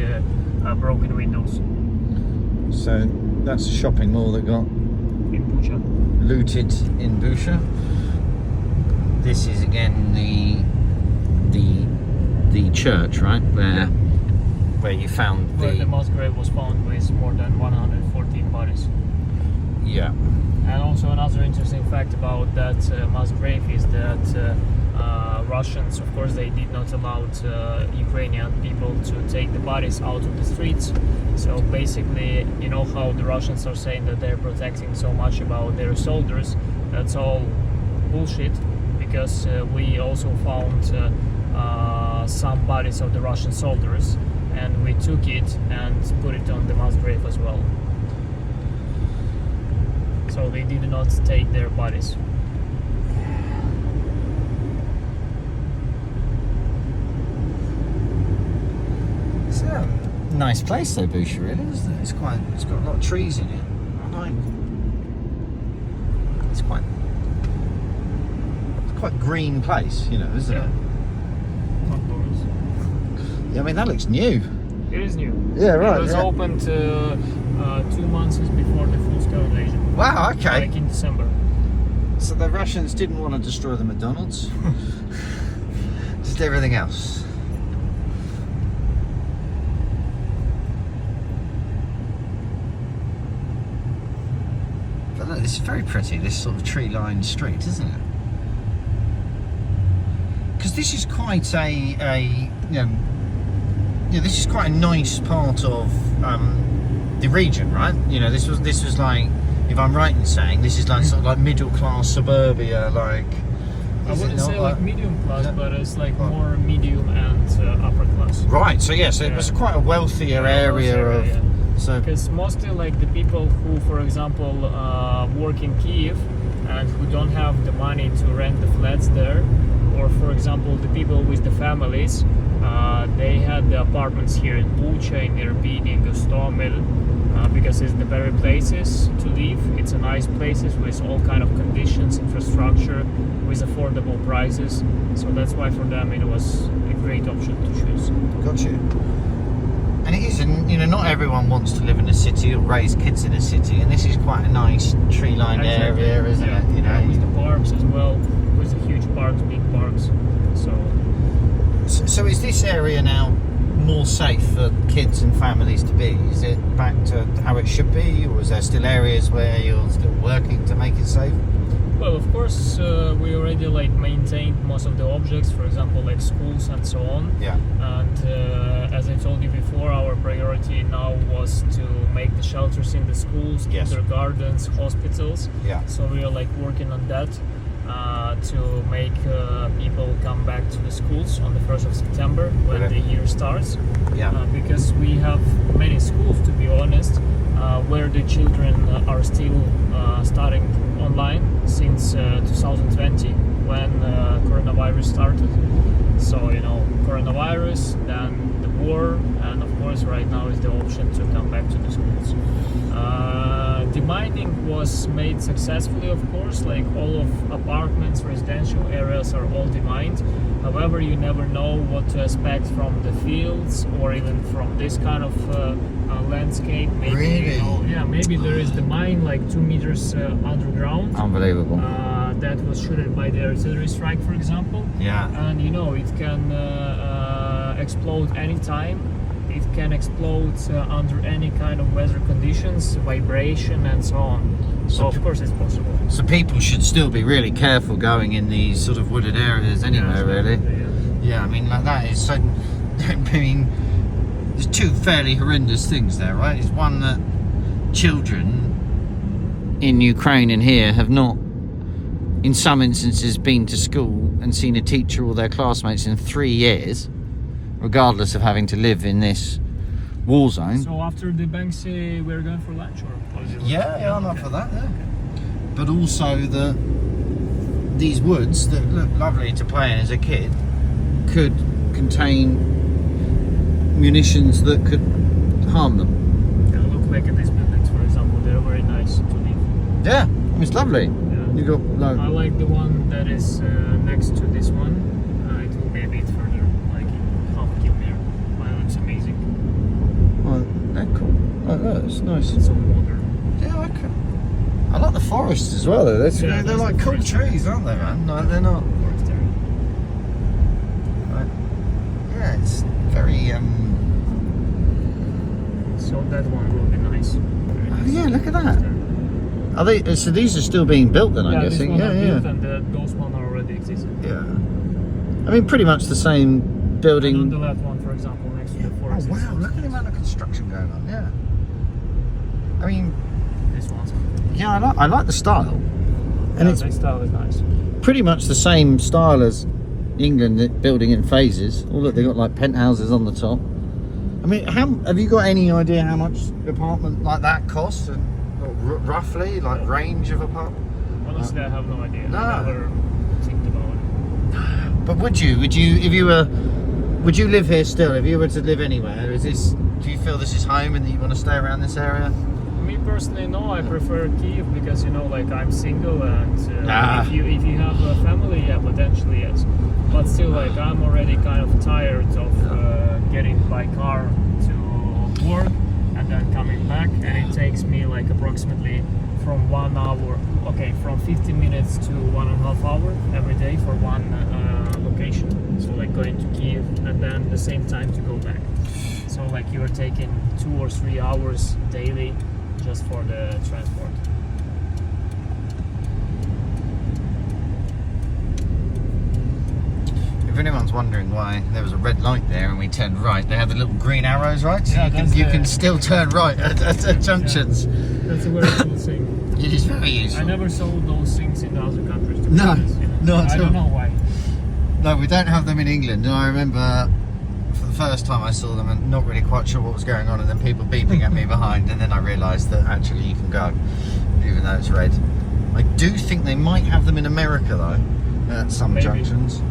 the broken windows. So that's a shopping mall that got In Bucha. looted in Bucha. This is again the church, right? Where you found Where the mass grave was found with more than 114 bodies. Yeah. And also another interesting fact about that mass grave is that Russians, of course, they did not allow Ukrainian people to take the bodies out of the streets. So basically, you know how the Russians are saying that they're protecting so much about their soldiers. That's all bullshit, because we also found some bodies of the Russian soldiers, and we took it and put it on the mass grave as well. So they did not take their bodies. It's a nice place though, Bucha, really, isn't it? It's got a lot of trees in it. It's quite green place, you know, isn't it? Yeah, I mean that looks new. It is new. Yeah, right. It was opened 2 months before the full-scale invasion. Wow, okay. Like in December. So the Russians didn't want to destroy the McDonald's. Just everything else. But look, this is very pretty, this sort of tree-lined street, isn't it? Because this is quite this is quite a nice part of the region, right? You know, this was like, if I'm right in saying, this is like sort of like middle class suburbia, like. I wouldn't say like medium class, but it's like more medium and upper class. Right. So yeah, so it was quite a wealthier area of. Yeah. So because mostly like the people who, for example, work in Kiev and who don't have the money to rent the flats there, or for example the people with the families, they had the apartments here in Bucha, in Irpin, in Gostomel, because it's the better places to live. It's a nice places with all kind of conditions, infrastructure, with affordable prices. So that's why for them it was a great option to choose. Got you. And it is, and you know, not everyone wants to live in a city or raise kids in a city, and this is quite a nice tree-lined area, isn't it? You know, with the parks as well, with the huge parks, big parks. So is this area now more safe for kids and families to be? Is it back to how it should be, or is there still areas where you're still working to make it safe? Well, of course, we already like maintained most of the objects, for example, like schools and so on. Yeah. And as I told you before, our priority now was to make the shelters in the schools, kindergartens, hospitals. Yeah. So we are like working on that to make people come back to the schools on the 1st of September when the year starts. Yeah. Because we have many schools, to be honest, where the children are still studying online since 2020 when coronavirus started. So, you know, coronavirus, then the war, and of course right now is the option to come back to the schools. Demining was made successfully, of course, like all of apartments, residential areas are all demined. However, you never know what to expect from the fields or even from this kind of landscape. Maybe, really? You know, yeah, maybe there is the mine like 2 meters underground. Unbelievable. That was shot by the artillery strike, for example. Yeah. And you know, it can explode anytime. It can explode under any kind of weather conditions, vibration and so on. So of course it's possible. So people should still be really careful going in these sort of wooded areas anyway, really. Yeah, I mean, like that is so. I mean, there's two fairly horrendous things there, right? It's one that children in Ukraine and here have not, in some instances, been to school and seen a teacher or their classmates in 3 years, regardless of having to live in this war zone. So after the banksy, we're going for lunch, or? Yeah, I'm up for that. Yeah. But also that these woods that look lovely to play in as a kid could contain munitions that could harm them. Yeah, look like at these buildings, for example. They're very nice to live. Yeah, it's lovely. Yeah. You got I like the one that is next to this one. It will be a bit further, like in half a kilometer. It looks amazing. nice, nice. It's so modern. Yeah, okay. I like the forests as well, though. They're like cool trees, aren't they, man? No, they're not. Right. Yeah, it's very. So that one will be nice. Oh, yeah, look at that. Are they? So these are still being built, then? I'm guessing. Yeah, built and those one are already existing. Yeah. I mean, pretty much the same building. And on the left one, for example, next to the forest. Oh wow! Look at the amount of construction going on. Yeah. I mean, This one's. yeah, I like the style, and it's the style is nice. pretty much the same style as England, building in phases. Oh look, they got like penthouses on the top. I mean, have you got any idea how much an apartment like that costs, and roughly like range of apartment? Honestly, I have no idea. No. I never think about it. But would you if you were, would you live here still? If you were to live anywhere, do you feel this is home and that you want to stay around this area? Me personally, no. I prefer Kiev because like I'm single, and if you have a family, yeah, potentially yes. But still, like I'm already kind of tired of getting by car to work and then coming back, and it takes me like approximately from 1 hour, from 15 minutes to 1.5 hours every day for one location. So like going to Kiev and then the same time to go back. So like you're taking 2 or 3 hours daily just for the transport. If anyone's wondering why there was a red light there and we turned right, they have the little green arrows, right? So Yeah, you can still turn right at junctions. Yeah. That's a very cool thing. It is very useful. I never saw those things in the other countries. To be No, honest, not at I all. don't know why. No, we don't have them in England. And I remember for the first time I saw them and not really quite sure what was going on, and then people beeping at me behind, and then I realised that actually you can go, even though it's red. I do think they might have them in America though, at some Maybe. junctions.